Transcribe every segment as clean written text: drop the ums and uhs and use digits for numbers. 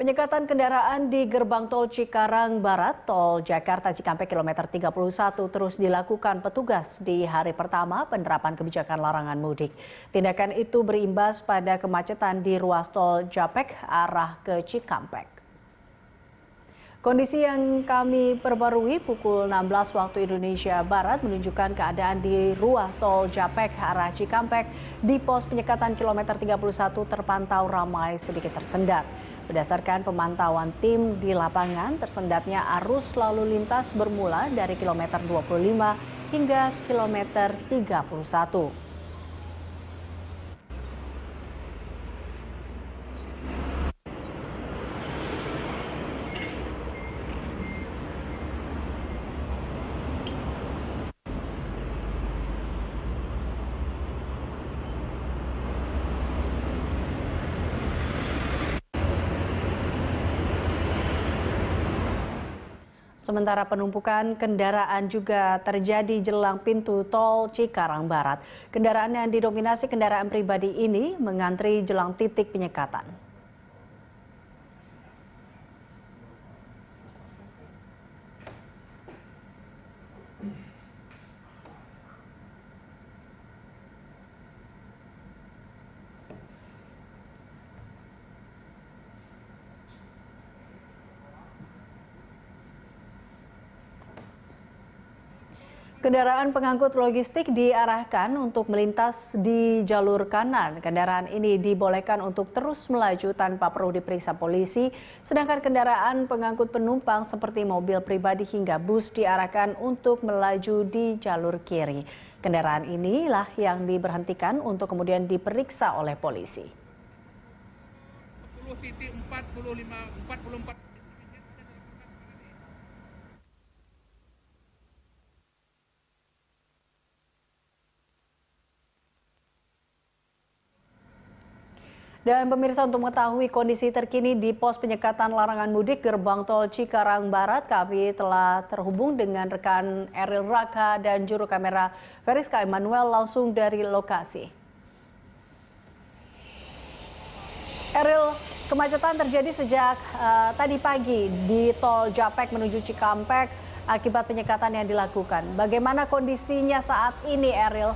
Penyekatan kendaraan di gerbang tol Cikarang Barat, tol Jakarta Cikampek kilometer 31 terus dilakukan petugas di hari pertama penerapan kebijakan larangan mudik. Tindakan itu berimbas pada kemacetan di ruas tol Japek arah ke Cikampek. Kondisi yang kami perbarui pukul 16 waktu Indonesia Barat menunjukkan keadaan di ruas tol Japek arah Cikampek di pos penyekatan kilometer 31 terpantau ramai sedikit tersendat. Berdasarkan pemantauan tim di lapangan, tersendatnya arus lalu lintas bermula dari kilometer 25 hingga kilometer 31. Sementara penumpukan kendaraan juga terjadi jelang pintu tol Cikarang Barat. Kendaraan yang didominasi kendaraan pribadi ini mengantri jelang titik penyekatan. Kendaraan pengangkut logistik diarahkan untuk melintas di jalur kanan. Kendaraan ini dibolehkan untuk terus melaju tanpa perlu diperiksa polisi, sedangkan kendaraan pengangkut penumpang seperti mobil pribadi hingga bus diarahkan untuk melaju di jalur kiri. Kendaraan inilah yang diberhentikan untuk kemudian diperiksa oleh polisi. 10.45, 44. Dan pemirsa, untuk mengetahui kondisi terkini di pos penyekatan larangan mudik gerbang tol Cikarang Barat, kami telah terhubung dengan rekan Eril Raka dan juru kamera Veriska Emmanuel langsung dari lokasi. Eril, kemacetan terjadi sejak tadi pagi di tol Japek menuju Cikampek akibat penyekatan yang dilakukan. Bagaimana kondisinya saat ini, Eril?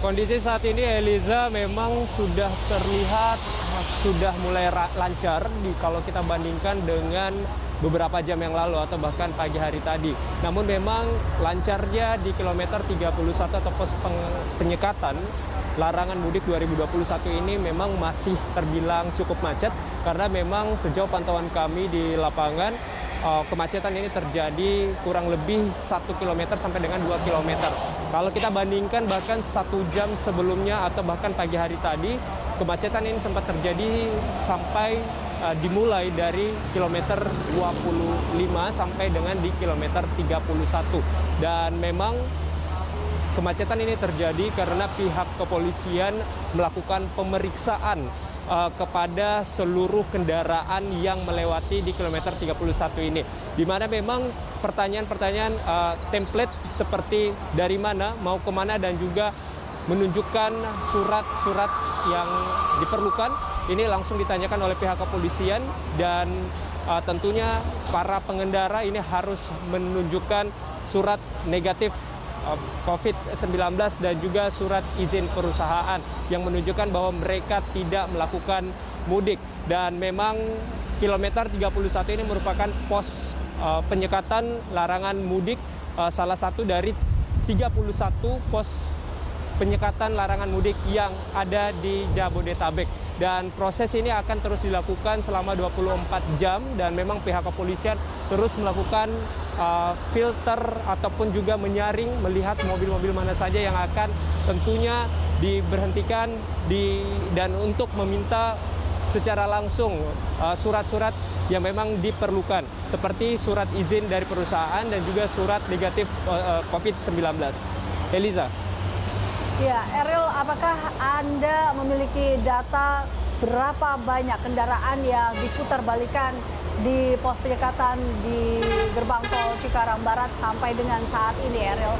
Kondisi saat ini, Eliza, memang sudah terlihat sudah mulai lancar kalau kita bandingkan dengan beberapa jam yang lalu atau bahkan pagi hari tadi. Namun memang lancarnya di kilometer 31 atau pos penyekatan larangan mudik 2021 ini memang masih terbilang cukup macet karena memang sejauh pantauan kami di lapangan kemacetan ini terjadi kurang lebih 1 km sampai dengan 2 km. Kalau kita bandingkan bahkan 1 jam sebelumnya atau bahkan pagi hari tadi, kemacetan ini sempat terjadi sampai dimulai dari kilometer 25 sampai dengan di kilometer 31. Dan memang kemacetan ini terjadi karena pihak kepolisian melakukan pemeriksaan kepada seluruh kendaraan yang melewati di kilometer 31 ini. Di mana memang pertanyaan-pertanyaan template seperti dari mana, mau kemana, dan juga menunjukkan surat-surat yang diperlukan. Ini langsung ditanyakan oleh pihak kepolisian dan tentunya para pengendara ini harus menunjukkan surat negatif COVID-19 dan juga surat izin perusahaan yang menunjukkan bahwa mereka tidak melakukan mudik. Dan memang kilometer 31 ini merupakan pos penyekatan larangan mudik, salah satu dari 31 pos penyekatan larangan mudik yang ada di Jabodetabek. Dan proses ini akan terus dilakukan selama 24 jam dan memang pihak kepolisian terus melakukan filter ataupun juga menyaring melihat mobil-mobil mana saja yang akan tentunya diberhentikan dan untuk meminta secara langsung surat-surat yang memang diperlukan seperti surat izin dari perusahaan dan juga surat negatif COVID-19. Eliza. Ya, Eril, apakah Anda memiliki data berapa banyak kendaraan yang diputar balikan di pos penyekatan di gerbang tol Cikarang Barat sampai dengan saat ini, Eril?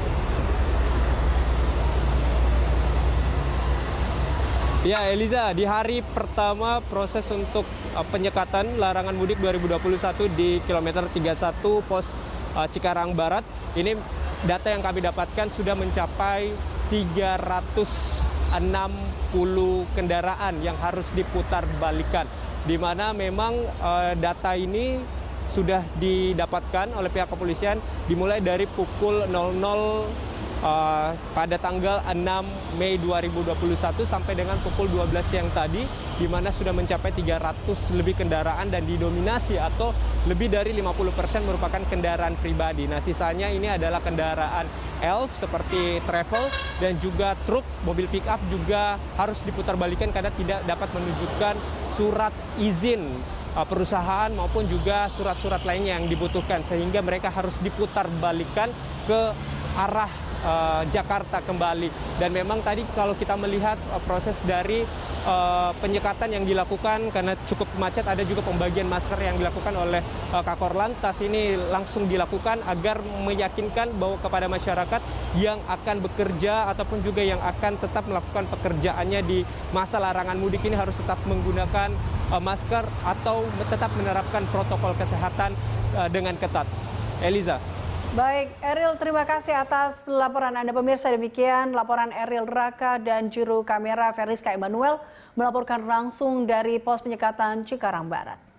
Ya, Eliza, di hari pertama proses untuk penyekatan larangan mudik 2021 di kilometer 31 pos Cikarang Barat, ini data yang kami dapatkan sudah mencapai 360 kendaraan yang harus diputar balikan, di mana memang data ini sudah didapatkan oleh pihak kepolisian dimulai dari pukul 00 pada tanggal 6 Mei 2021 sampai dengan pukul 12 siang tadi, di mana sudah mencapai 300 lebih kendaraan dan didominasi atau lebih dari 50% merupakan kendaraan pribadi. Nah, sisanya ini adalah kendaraan elf seperti travel dan juga truk, mobil pick up juga harus diputar balikan karena tidak dapat menunjukkan surat izin perusahaan maupun juga surat-surat lainnya yang dibutuhkan, sehingga mereka harus diputar balikan ke arah Jakarta kembali. Dan memang tadi kalau kita melihat proses dari penyekatan yang dilakukan karena cukup macet, ada juga pembagian masker yang dilakukan oleh Kakor Lantas. Ini langsung dilakukan agar meyakinkan bahwa kepada masyarakat yang akan bekerja ataupun juga yang akan tetap melakukan pekerjaannya di masa larangan mudik ini harus tetap menggunakan masker atau tetap menerapkan protokol kesehatan dengan ketat. Eliza. Baik, Eril, terima kasih atas laporan Anda. Pemirsa, demikian laporan Eril Raka dan juru kamera Feriska Emmanuel melaporkan langsung dari pos penyekatan Cikarang Barat.